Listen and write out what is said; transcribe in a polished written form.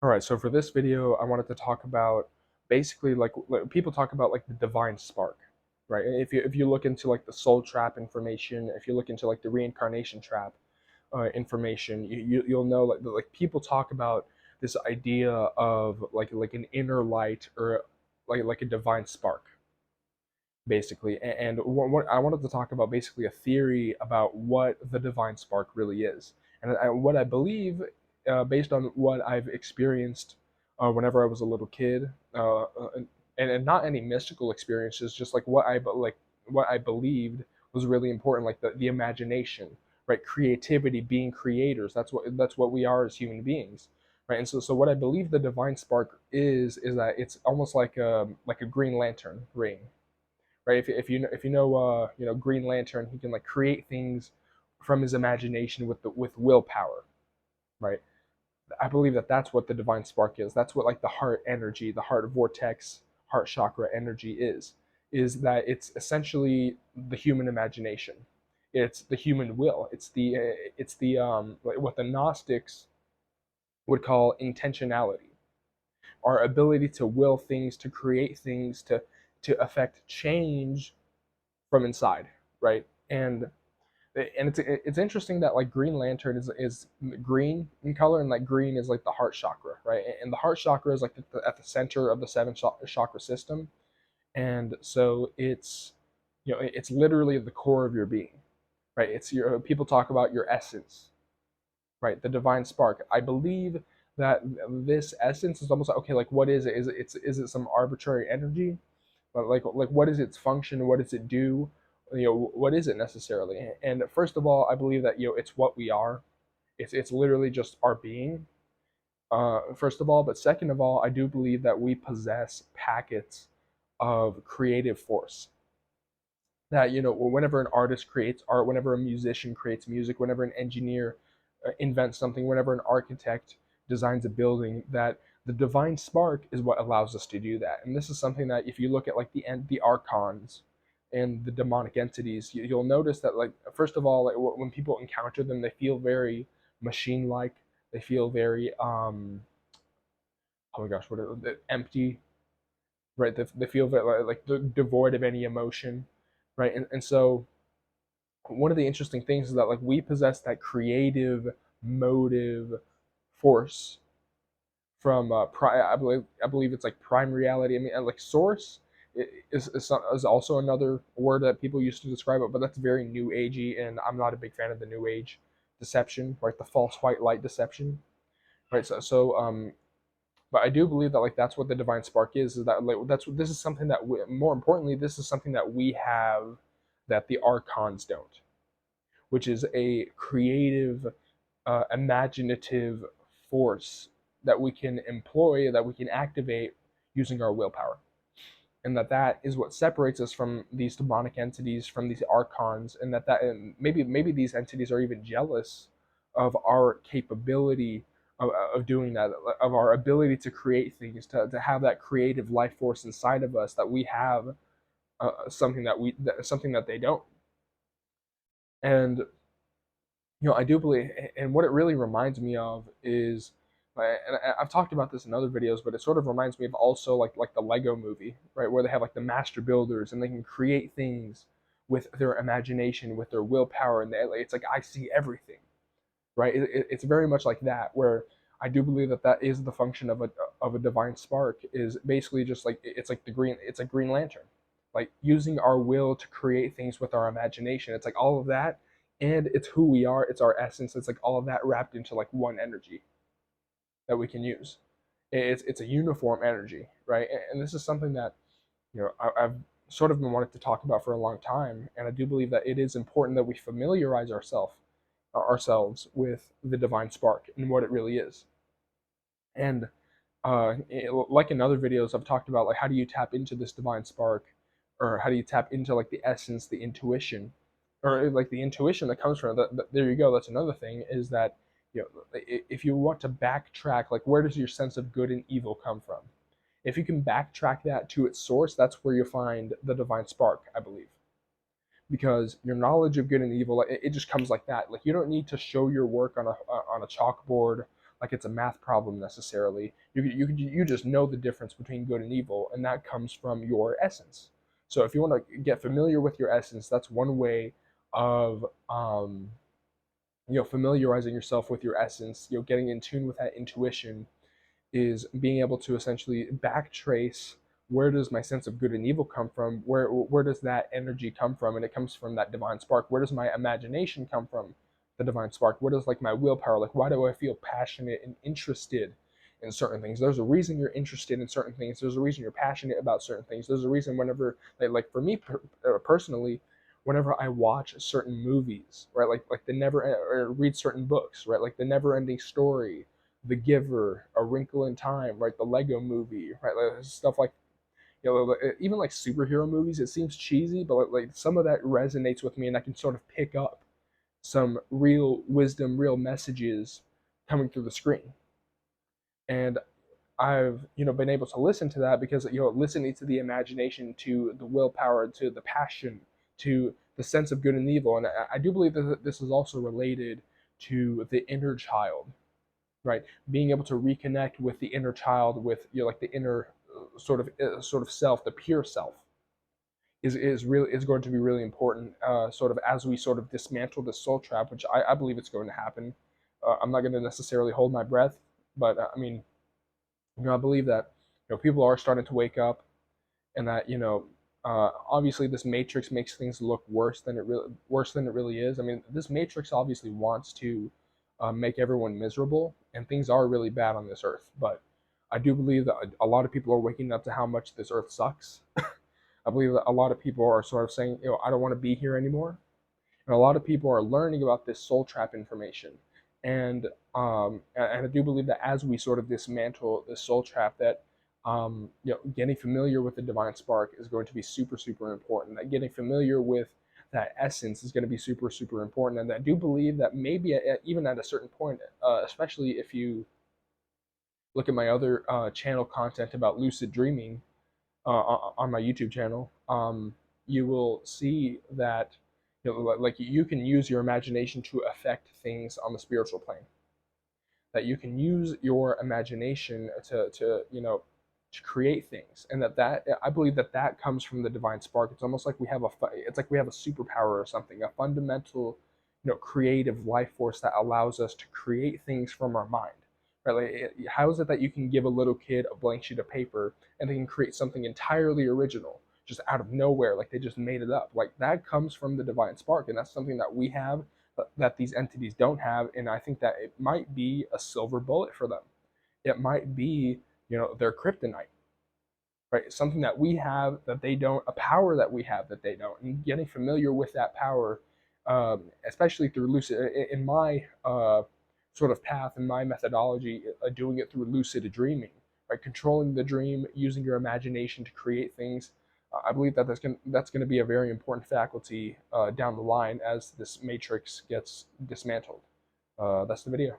All right, so for this video, I wanted to talk about basically like people talk about like the divine spark, right? If you look into like the soul trap information, if you look into like the reincarnation trap information, you'll know like people talk about this idea of like an inner light or like a divine spark, basically. And what I wanted to talk about basically a theory about what the divine spark really is, and what I believe, based on what I've experienced whenever I was a little kid, and not any mystical experiences, just like what I believed was really important, like the imagination, right? Creativity, being creators. That's what we are as human beings. Right, and so what I believe the divine spark is that it's almost like a Green Lantern ring, right? If you know Green Lantern, he can like create things from his imagination with willpower, right? I believe that that's what the divine spark is. That's what like the heart energy, the heart vortex, heart chakra energy is that it's essentially the human imagination. It's the human will. It's the like what the Gnostics would call intentionality, our ability to will things, to create things, to affect change from inside, right? And it's interesting that like Green Lantern is green in color, and like green is like the heart chakra, right? And the heart chakra is like at the center of the seven chakra system, and so it's literally the core of your being, right? It's your People talk about your essence, right? The divine spark. I believe that this essence is almost like, okay, like what is it? Is it some arbitrary energy? But like what is its function? What does it do? What is it necessarily? And first of all, I believe that it's what we are. It's literally just our being. First of all, but second of all, I do believe that we possess packets of creative force. That whenever an artist creates art, whenever a musician creates music, whenever an engineer invents something, whenever an architect designs a building, that the divine spark is what allows us to do that. And this is something that if you look at like the archons and the demonic entities, you'll notice that, like, first of all, like when people encounter them, they feel very machine-like. They feel very oh my gosh, empty, right? They feel very like they're devoid of any emotion, right? And so one of the interesting things is that like we possess that creative motive force from I believe it's like prime reality. I mean, like source is also another word that people used to describe it, but that's very new agey, and I'm not a big fan of the new age deception, right? The false white light deception, right? So but I do believe that like that's what the divine spark is that like this is something that more importantly, this is something that we have that the archons don't, which is a creative, imaginative force that we can employ, that we can activate using our willpower. And that is what separates us from these demonic entities, from these archons, and maybe these entities are even jealous of our capability of doing that, of our ability to create things, to have that creative life force inside of us that we have, something that they don't. And I do believe, and what it really reminds me of is, and I've talked about this in other videos, but it sort of reminds me of also like the Lego Movie, right, where they have like the master builders and they can create things with their imagination, with their willpower, and it's like I see everything, right? It's very much like that, where I do believe that is the function of a divine spark, is basically just like it's like Green Lantern, like using our will to create things with our imagination. It's like all of that, and it's who we are. It's our essence. It's like all of that wrapped into like one energy that we can use. It's a uniform energy, right? And this is something that I've sort of been wanting to talk about for a long time, and I do believe that it is important that we familiarize ourselves with the divine spark and what it really is. And like in other videos, I've talked about like how do you tap into this divine spark, or how do you tap into like the essence, the intuition, or like the intuition that comes from it. There you go. That's another thing, is that if you want to backtrack, like where does your sense of good and evil come from? If you can backtrack that to its source, that's where you find the divine spark, I believe, because your knowledge of good and evil, it just comes like that. Like you don't need to show your work on a chalkboard, like it's a math problem necessarily. You just know the difference between good and evil, and that comes from your essence. So if you want to get familiar with your essence, that's one way of familiarizing yourself with your essence. Getting in tune with that intuition is being able to essentially backtrace, where does my sense of good and evil come from? Where does that energy come from? And it comes from that divine spark. Where does my imagination come from? The divine spark. Where does like my willpower? Like, why do I feel passionate and interested in certain things? There's a reason you're interested in certain things. There's a reason you're passionate about certain things. There's a reason whenever like for me personally, whenever I watch certain movies, right, like the never or read certain books, right, like the never ending story, the Giver, A Wrinkle in Time, right? The Lego Movie, right? Like, stuff like, even like superhero movies. It seems cheesy, but like some of that resonates with me, and I can sort of pick up some real wisdom, real messages coming through the screen. And I've been able to listen to that because listening to the imagination, to the willpower, to the passion, to the sense of good and evil, and I do believe that this is also related to the inner child, right? Being able to reconnect with the inner child, with like the inner sort of self, the pure self, is going to be really important. Sort of as we sort of dismantle the soul trap, which I believe it's going to happen. I'm not going to necessarily hold my breath, but I mean, I believe that people are starting to wake up, and that obviously this matrix makes things look worse than it really is. I mean, this matrix obviously wants to make everyone miserable, and things are really bad on this earth. But I do believe that a lot of people are waking up to how much this earth sucks. I believe that a lot of people are sort of saying, I don't want to be here anymore. And a lot of people are learning about this soul trap information. And I do believe that as we sort of dismantle this soul trap, that getting familiar with the divine spark is going to be super, super important. That getting familiar with that essence is going to be super, super important. And I do believe that maybe even at a certain point, especially if you look at my other channel content about lucid dreaming on my YouTube channel, you will see that like you can use your imagination to affect things on the spiritual plane. That you can use your imagination to create things, and that I believe that comes from the divine spark. It's almost like it's like we have a superpower or something, a fundamental creative life force that allows us to create things from our mind. Right? Like, how is it that you can give a little kid a blank sheet of paper and they can create something entirely original just out of nowhere, like they just made it up? Like, that comes from the divine spark, and that's something that we have that these entities don't have. And I think that it might be a silver bullet for them. It might be their kryptonite, right? Something that we have that they don't, a power that we have that they don't. And getting familiar with that power, especially through lucid, in my sort of path, in my methodology, doing it through lucid dreaming, right? Controlling the dream, using your imagination to create things. I believe that that's going to be a very important faculty down the line as this matrix gets dismantled. That's the video.